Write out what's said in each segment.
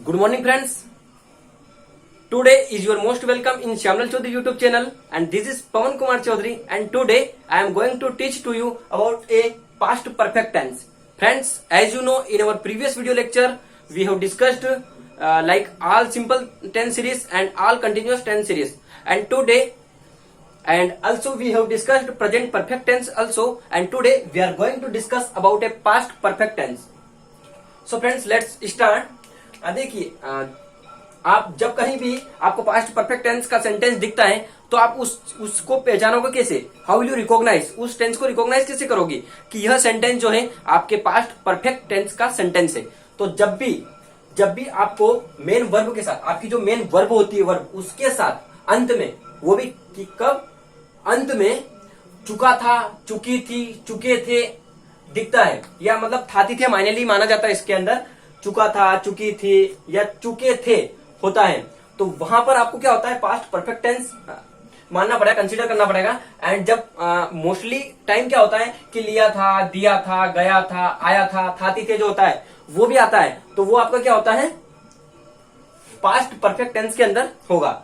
Good morning, friends. Today is your most welcome in Shyamlal Chaudhary YouTube channel, and this is Pawan Kumar Chaudhary. And today I am going to teach to you about a past perfect tense. Friends, as you know, in our previous video lecture, we have discussed like all simple tense series and all continuous tense series. And today, and also we have discussed present perfect tense also. And today we are going to discuss about a past perfect tense. So friends, let's start. देखिए, आप जब कहीं भी आपको past perfect tense का sentence दिखता है तो आप उसको पहचानोगे कैसे? How will you recognise? उस टेंस को रिकॉग्नाइज कैसे करोगे कि यह सेंटेंस जो है आपके पास्ट परफेक्ट टेंस का सेंटेंस है? तो जब भी आपको मेन वर्ब के साथ, आपकी जो मेन वर्ब होती है वर्ब, उसके साथ अंत में, वो भी कि कब अंत में चुका था, चुकी थी, चुके थे दिखता है, या मतलब था थी थे माइनली माना जाता है इसके अंदर, चुका था, चुकी थी या चुके थे होता है, तो वहां पर आपको क्या होता है? पास्ट परफेक्ट टेंस मानना पड़ेगा, कंसीडर करना पड़ेगा. एंड जब मोस्टली टाइम क्या होता है कि लिया था, दिया था, गया था, आया था थी थे जो होता है वो भी आता है, तो वो आपका क्या होता है? पास्ट परफेक्ट टेंस के अंदर होगा.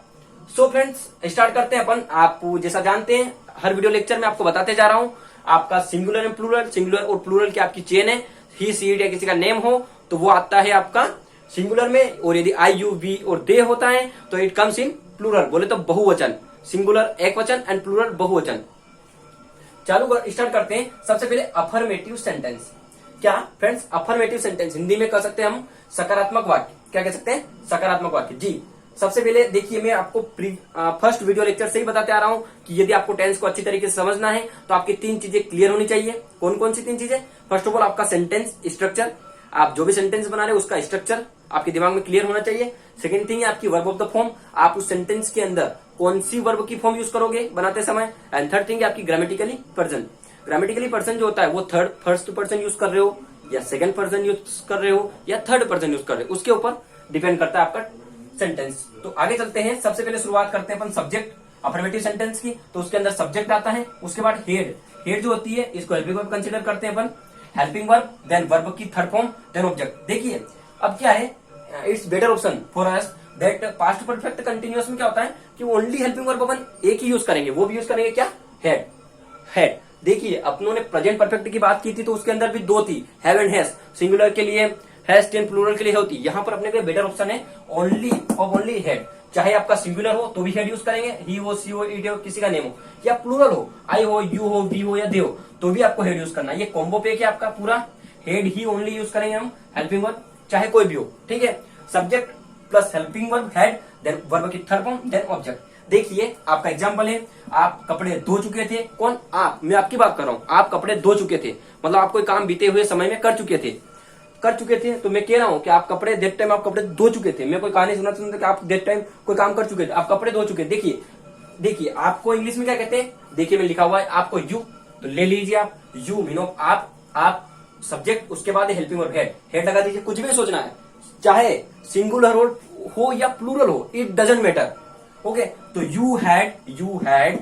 सो फ्रेंड्स, स्टार्ट करते हैं अपन. आप जैसा जानते हैं, हर वीडियो लेक्चर में आपको बताते जा रहा हूं, आपका सिंगुलर एंड प्लूरल, सिंगुलर और प्लूरल की आपकी चेन है. ही, सी, इट या किसी का नेम हो तो वो आता है आपका सिंगुलर में, और यदि आई, यू, वी और दे होता है तो इट कम्स इन प्लूरल. बोले तो बहुवचन, सिंगुलर एक वचन एंड प्लूरल बहुवचन. स्टार्ट करते हैं. सबसे पहले अफर्मेटिव सेंटेंस. क्या फ्रेंड्स? अफर्मेटिव सेंटेंस हिंदी में कह सकते हैं हम सकारात्मक वाक्य. क्या कह सकते हैं? सकारात्मक वाक्य. जी, सबसे पहले देखिए, मैं आपको फर्स्ट वीडियो लेक्चर से ही बताते आ रहा हूं कि यदि आपको टेंस को अच्छी तरीके से समझना है तो आपकी तीन चीजें क्लियर होनी चाहिए. कौन कौन सी तीन चीजें? फर्स्ट ऑफ ऑल आपका सेंटेंस स्ट्रक्चर, आप जो भी सेंटेंस बना रहे हो उसका स्ट्रक्चर आपके दिमाग में क्लियर होना चाहिए. सेकंड थिंग है आपकी वर्ब ऑफ द फॉर्म, आप उस सेंटेंस के अंदर कौन सी वर्ब की फॉर्म यूज करोगे बनाते समय. एंड थर्ड थिंग है आपकी ग्रामेटिकली पर्सन. ग्रामेटिकली पर्सन जो होता है वो फर्स्ट पर्सन यूज कर रहे हो या सेकंड पर्सन यूज कर रहे हो या थर्ड पर्सन यूज कर रहे हो, उसके ऊपर डिपेंड करता है आपका सेंटेंस. तो आगे चलते हैं. सबसे पहले शुरुआत करते हैं अपन सब्जेक्ट अफर्मेटिव सेंटेंस की. तो उसके अंदर सब्जेक्ट आता है, उसके बाद हेड. हेड जो होती है इसको हेल्पिंग वर्ब कंसीडर करते हैं अपन. हेल्पिंग वर्ब, देन वर्ब की थर्ड फॉर्म, देन ऑब्जेक्ट. देखिए अब क्या है, it's better option for us that past perfect continuous में क्या होता है कि ओनली हेल्पिंग वर्ब अपन एक ही यूज करेंगे. वो भी यूज करेंगे क्या? हेड. हेड. देखिए, अपनों ने प्रेजेंट परफेक्ट की बात की थी तो उसके अंदर भी दो थी, हैव एंड हैज. सिंगुलर के लिए हैज, टेन प्लूरल के लिए होती. यहां पर अपने के बेटर ऑप्शन है ओनली हेड. चाहे आपका सिंगुलर हो तो भी हेड यूज करेंगे, ही हो, सी हो, इट हो, किसी का नेम हो, या प्लूरल हो, आई हो, यू हो, वी हो या दे हो, तो भी आपको हेड यूज करना है. ये कॉम्बो पे क्या आपका पूरा हेड ही ओनली यूज करेंगे हम. हेल्पिंग वर्ब चाहे कोई भी हो, ठीक है. Subject plus helping verb had, then verb की थर्ड फॉर्म, देन ऑब्जेक्ट. देखिए आपका एग्जांपल है, आप कपड़े धो चुके थे. कौन? आप. मैं आपकी बात कर रहा हूं. आप कपड़े धो चुके थे, मतलब आप कोई काम बीते हुए समय में कर चुके थे. तो मैं कह रहा हूं कि आप कपड़े दैट टाइम आप कपड़े धो चुके थे. मैं कोई कहानी सुना कि आप दैट टाइम कोई काम कर चुके थे, आप कपड़े धो चुके. देखिए आपको इंग्लिश में क्या कहते हैं? देखिए मैं लिखा हुआ है आपको यू, तो ले लीजिए आप. यू मीनो आप सब्जेक्ट, उसके बाद हेल्पिंग वर्ब हेड. हेड लगा दीजिए. कुछ भी सोचना है, चाहे सिंगुलर हो या प्लूरल हो, इट डजंट मैटर. ओके, तो यू हैड,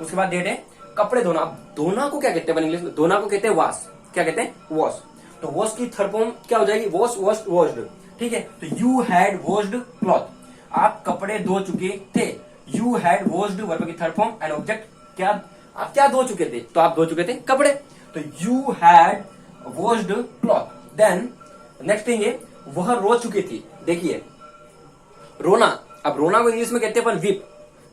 उसके बाद डेट है कपड़े धोना. धोना को क्या कहते हैं इंग्लिश में? धोना को कहते हैं वॉश. क्या कहते हैं? वॉश. तो वॉश की थर्ड फॉर्म क्या हो जाएगी? Wash, washed. ठीक है, तो यू हैड वॉश्ड क्लॉथ. आप कपड़े धो चुके थे. यू हैड वॉश्ड वर्ब की थर्ड फॉर्म एंड ऑब्जेक्ट. क्या आप क्या धो चुके थे? तो आप धो चुके थे कपड़े. तो you had washed cloth. Then next thing है वह रो चुकी थी. देखिए रोना, अब रोना को इंग्लिश में कहते हैं अपन वीप.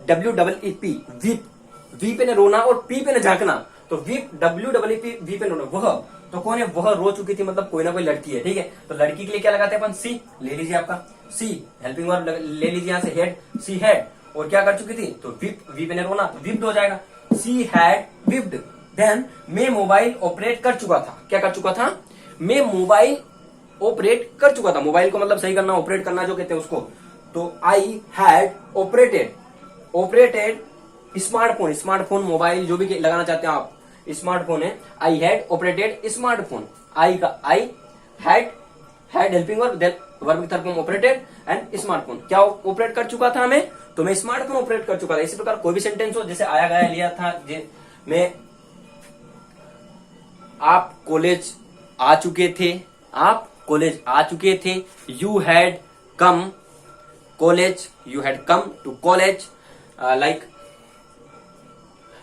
WEEP, weep. वी पे ने रोना और पी पे ने झांकना, तो वीप, WEEP, वी पे रोना. वह, तो कौन है? वह रो चुकी थी, मतलब कोई ना कोई लड़की है. ठीक है, तो लड़की के लिए क्या लगाते हैं अपन? सी. ले लीजिए आपका सी. हेल्पिंग वर्ब ले लीजिए यहां से हेड. सी हैड, और क्या कर चुकी थी? तो वीप. वी पे ने रोना तो वीप्ड हो जाएगा. She had weeped. देन मैं मोबाइल ऑपरेट कर चुका था. क्या कर चुका था? मैं मोबाइल ऑपरेट कर चुका था. मोबाइल को मतलब सही करना, ऑपरेट करना जो कहते हैं उसको. तो I had operated smartphone, mobile जो भी लगाना चाहते हैं आप, स्मार्टफोन है. I had operated smartphone. I का I, had helping verb, then verb की third form operated and smartphone. क्या ऑपरेट कर चुका था मैं? तो मैं स्मार्टफोन ऑपरेट कर चुका था. इसी प्रकार कोई भी सेंटेंस हो, जैसे आया गया लिया था, मैं आप कॉलेज आ चुके थे. You had come college, you had come to college. Like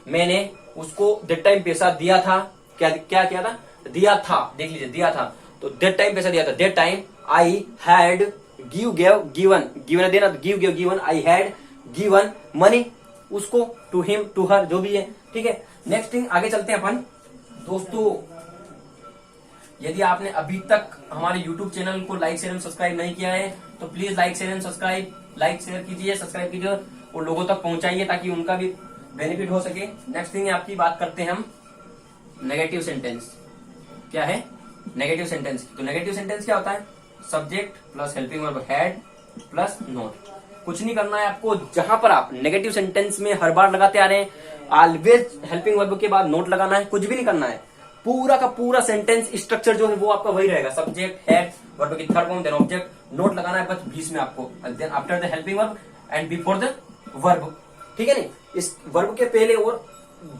मैंने उसको दैट टाइम पैसा दिया था, क्या क्या किया था, दिया था, देख लीजिए दिया था, तो दैट टाइम पैसा दिया था, that time I had given है देना, given, I had given money उसको, टू हिम, टू हर, जो भी है, ठीक है। नेक्स्ट थिंग आगे चलते हैं अपन। दोस्तों यदि आपने अभी तक हमारे YouTube चैनल को लाइक शेयर एंड सब्सक्राइब नहीं किया है तो please like share and subscribe, like share कीजिए, सब्सक्राइब कीजिए और लोगों तक पहुंचाइए ताकि उनका भी बेनिफिट हो सके। नेक्स्ट थिंग आपकी बात करते हैं हम नेगेटिव सेंटेंस। क्या है नेगेटिव सेंटेंस? तो नेगेटिव सेंटेंस क्या होता है? Subject plus helping verb had plus not. कुछ नहीं करना है आपको, जहां पर आप नेगेटिव सेंटेंस में हर बार लगाते आ रहे हैं ऑलवेज हेल्पिंग वर्ब के बाद नोट लगाना है, कुछ भी नहीं करना है। पूरा का पूरा सेंटेंस स्ट्रक्चर जो है वो आपका वही रहेगा, सब्जेक्ट हैड, वर्ब की third form, then object, not लगाना है बस बीच में आपको, then after the helping verb and before the verb, ठीक है नहीं। इस वर्ब के पहले और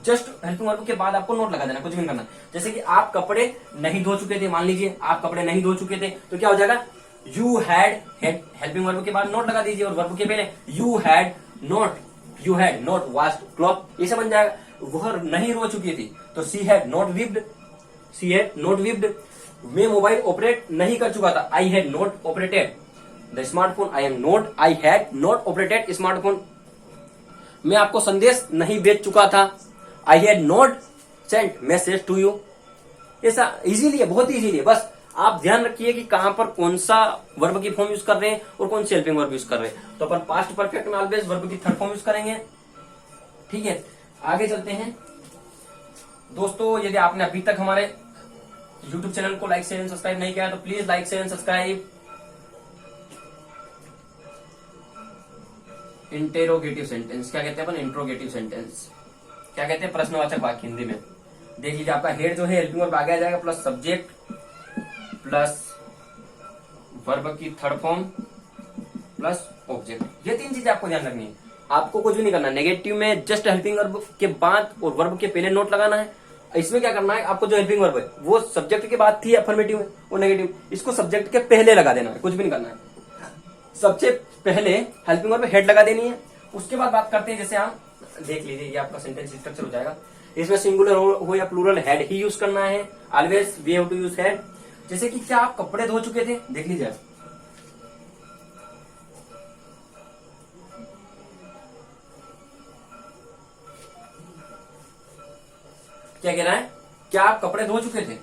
जस्ट हेल्पिंग वर्ब के बाद आपको नोट लगा देना, कुछ भी नहीं करना। जैसे कि आप कपड़े नहीं धो चुके थे, मान लीजिए आप कपड़े नहीं धो चुके थे, तो क्या हो जाएगा, यू हैड, हेल्पिंग वर्ब के बाद नोट लगा दीजिए और वर्ब के पहले you had not washed cloth, ये सब बन जाएगा। वह नहीं रो चुकी थी तो सी हैड नॉट वीप्ड। मैं मोबाइल ऑपरेट नहीं कर चुका था, I had not operated the smartphone, I had not operated smartphone. मैं आपको संदेश नहीं भेज चुका था, I had not sent message to you. ऐसा इजीली है, बहुत इजीली है, बस आप ध्यान रखिए कि कहां पर कौन सा वर्ब की फॉर्म यूज कर रहे हैं और कौन सी हेल्पिंग वर्ब यूज कर रहे हैं। तो अपन पास्ट परफेक्ट में ऑलवेज वर्ब की थर्ड फॉर्म यूज करेंगे, ठीक है। आगे चलते हैं दोस्तों, यदि आपने अभी तक हमारे YouTube चैनल को लाइक शेयर एंड सब्सक्राइब नहीं किया तो please like share and subscribe. Interrogative sentence क्या कहते हैं अपन? इंट्रोगेटिव सेंटेंस क्या कहते हैं? प्रश्नवाचक वाक्य हिंदी में। देख लीजिए आपका हेड जो है हेल्पिंग वर्ब आगे आ जाएगा प्लस सब्जेक्ट प्लस वर्ब की थर्ड फॉर्म प्लस ऑब्जेक्ट। ये तीन चीजें आपको ध्यान रखनी है, आपको कुछ भी नहीं करना। नेगेटिव में जस्ट हेल्पिंग वर्ब के बाद और वर्ब के पहले नोट लगाना है। इसमें क्या करना है आपको, जो हेल्पिंग वर्ब है वो सब्जेक्ट के बाद थी अफर्मेटिव में और नेगेटिव, इसको सब्जेक्ट के पहले लगा देना है, कुछ भी नहीं करना है। सबसे पहले हेल्पिंग वर्ब हेड लगा देनी है। उसके बाद बात करते हैं, जैसे आप देख लीजिए ये आपका सेंटेंस स्ट्रक्चर हो जाएगा। इसमें सिंगुलर हो या प्लूरल, हेड ही यूज करना है, always we have to use had. जैसे कि क्या आप कपड़े धो चुके थे? देख लीजिए क्या कह रहा है, क्या आप कपड़े धो चुके थे?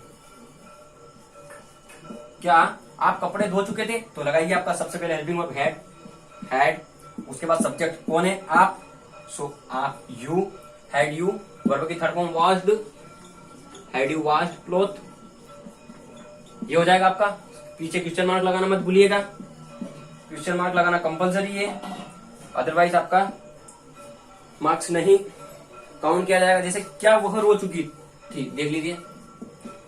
क्या आप कपड़े धो चुके थे? तो लगाइए आपका सबसे पहले हेल्पिंग वर्ब हैड, उसके बाद सब्जेक्ट कौन है? आप, सो आप, यू, हैड यू, वर्ब की third form washed, had you washed cloth. ये हो जाएगा आपका। पीछे क्वेश्चन मार्क लगाना मत भूलिएगा, क्वेश्चन मार्क लगाना कंपलसरी है, अदरवाइज आपका मार्क्स नहीं काउंट किया जाएगा। जैसे क्या वह रो चुकी थी, देख लीजिए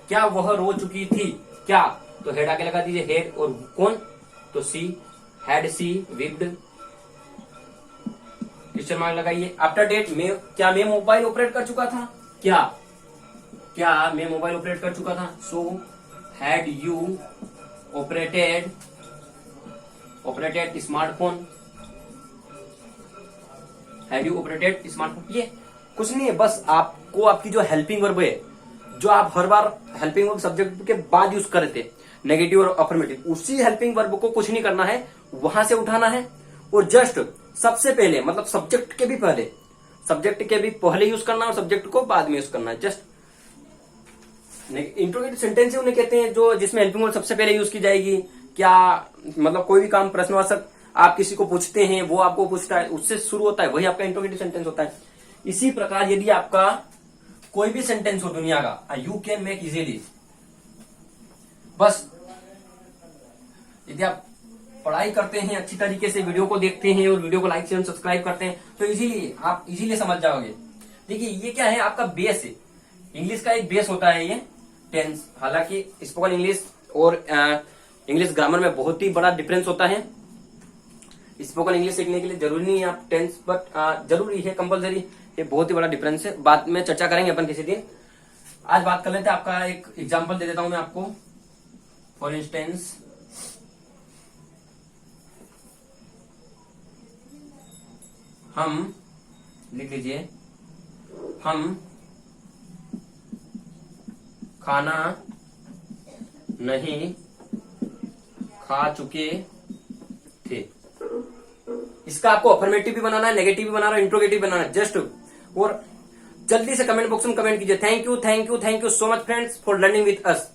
क्या वह रो चुकी थी, क्या, तो हेड आगे लगा दीजिए, हेड और कौन, तो सी, हैड सी वीप्ड, क्वेश्चन मार्क लगाइए। आफ्टर डेट में, क्या मैं मोबाइल ऑपरेट कर चुका था? क्या मैं मोबाइल ऑपरेट कर चुका था? So had you operated smartphone, had you operated smartphone. ये कुछ नहीं है, बस आपको आपकी जो हेल्पिंग वर्ब है, जो आप हर बार हेल्पिंग वर्ब सब्जेक्ट के बाद यूज कर रहे थे, नेगेटिव और अफर्मेटिव, उसी हेल्पिंग वर्ब को कुछ नहीं करना है, वहां से उठाना है और जस्ट सबसे पहले, मतलब सब्जेक्ट के भी पहले यूज करना और सब्जेक्ट को बाद में यूज करना है। जस्ट इंट्रोगेटिव सेंटेंस उन्हें कहते हैं जो जिसमें हेल्पिंग वर्ब सबसे पहले यूज की जाएगी। क्या मतलब कोई भी काम प्रश्नवाचक आप किसी को पूछते हैं, वो आपको पूछता है, उससे शुरू होता है, वही आपका इंट्रोगेटिव सेंटेंस होता है। इसी प्रकार यदि आपका कोई भी सेंटेंस हो दुनिया का, यू कैन मेक इजीली, बस यदि आप पढ़ाई करते हैं अच्छी तरीके से, वीडियो को देखते हैं और वीडियो को लाइक शेयर सब्सक्राइब करते हैं, तो इजीली आप इजीली समझ जाओगे। देखिए ये क्या है, आपका बेस है, इंग्लिश का एक बेस होता है ये टेंस। हालांकि स्पोकन इंग्लिश और इंग्लिश ग्रामर में बहुत ही बड़ा डिफरेंस होता है। स्पोकन इंग्लिश सीखने के लिए जरूरी नहीं है आप टेंस, बट जरूरी है, कंपलसरी, ये बहुत ही बड़ा डिफरेंस है। बाद में चर्चा करेंगे अपन किसी दिन। आज बात कर लेते हैं, आपका एक एग्जांपल दे देता हूं मैं आपको। फॉर इंस्टेंस हम, लिख लीजिए, हम खाना नहीं खा चुके थे। इसका आपको अफर्मेटिव भी बनाना है, नेगेटिव भी बनाना है, इंट्रोगेटिव बनाना है। जस्ट और जल्दी से कमेंट बॉक्स में कमेंट कीजिए। Thank you so much friends for learning with us.